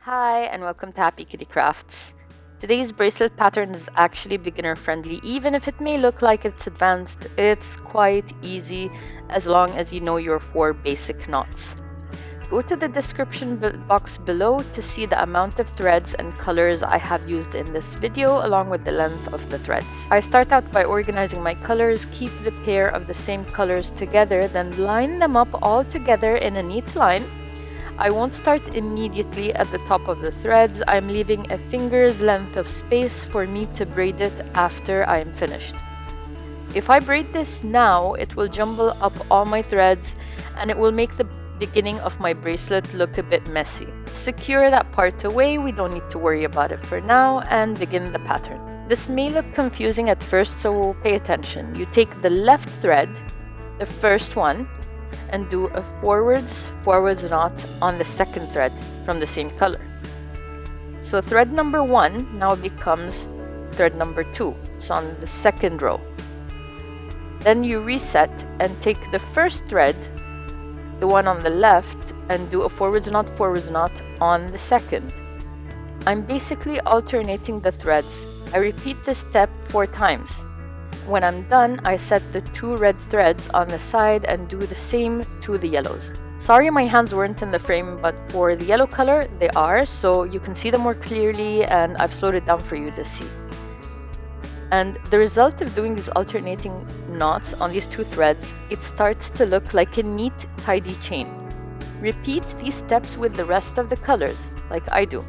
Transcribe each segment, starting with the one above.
Hi and welcome to HappyKittyCrafts. Today's bracelet pattern is actually beginner friendly. Even if it may look like it's advanced, it's quite easy as long as you know your 4 basic knots. Go to the description box below to see the amount of threads and colors I have used in this video along with the length of the threads. I start out by organizing my colors, keep the pair of the same colors together, then line them up all together in a neat line. I won't start immediately at the top of the threads. I'm leaving a finger's length of space for me to braid it after I am finished. If I braid this now, it will jumble up all my threads and it will make the beginning of my bracelet look a bit messy. Secure that part away, we don't need to worry about it for now, and begin the pattern. This may look confusing at first, so pay attention. You take the left thread, the first one, and do a forwards knot on the second thread from the same color. So thread number 1 now becomes thread number 2, so on the second row. Then you reset and take the first thread, the one on the left, and do a forwards knot on the second. I'm basically alternating the threads. I repeat this step 4 times. When I'm done, I set the 2 red threads on the side and do the same to the yellows. Sorry my hands weren't in the frame, but for the yellow color, they are, so you can see them more clearly, and I've slowed it down for you to see. And the result of doing these alternating knots on these 2 threads, it starts to look like a neat, tidy chain. Repeat these steps with the rest of the colors, like I do.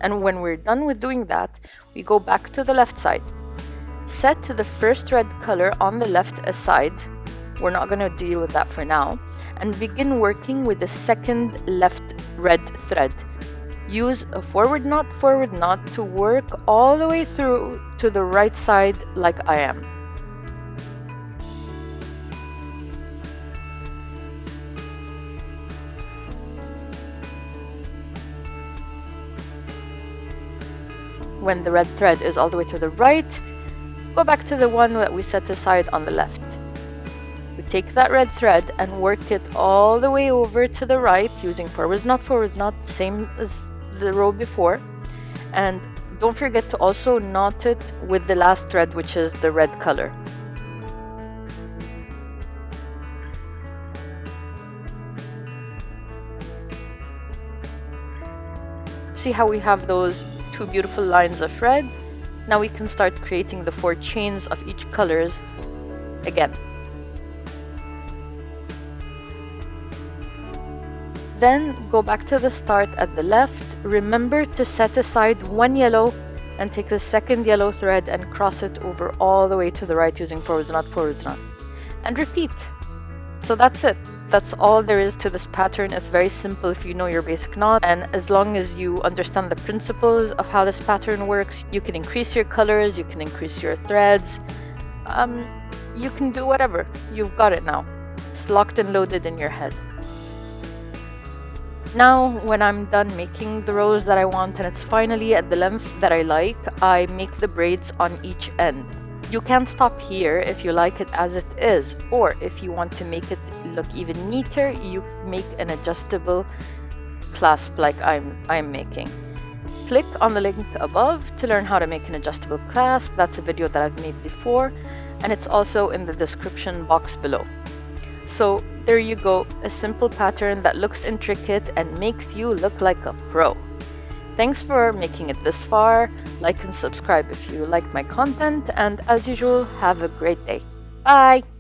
And when we're done with doing that, we go back to the left side. Set the first red color on the left aside. We're not going to deal with that for now. And begin working with the second left red thread. Use a forward knot to work all the way through to the right side like I am. When the red thread is all the way to the right, go back to the one that we set aside on the left. We take that red thread and work it all the way over to the right using forwards knot, same as the row before. And don't forget to also knot it with the last thread, which is the red color. See how we have those 2 beautiful lines of red? Now we can start creating the 4 chains of each colors again. Then go back to the start at the left. Remember to set aside 1 yellow and take the second yellow thread and cross it over all the way to the right using forwards knot. And repeat. So that's it. That's all there is to this pattern. It's very simple if you know your basic knot, and as long as you understand the principles of how this pattern works, you can increase your colors, you can increase your threads, you can do whatever. You've got it now. It's locked and loaded in your head. Now, when I'm done making the rows that I want and it's finally at the length that I like, I make the braids on each end. You can stop here if you like it as it is, or if you want to make it look even neater, you make an adjustable clasp like I'm making. Click on the link above to learn how to make an adjustable clasp. That's a video that I've made before, and it's also in the description box below. So there you go, a simple pattern that looks intricate and makes you look like a pro. Thanks for making it this far. Like and subscribe if you like my content, and as usual, have a great day. Bye!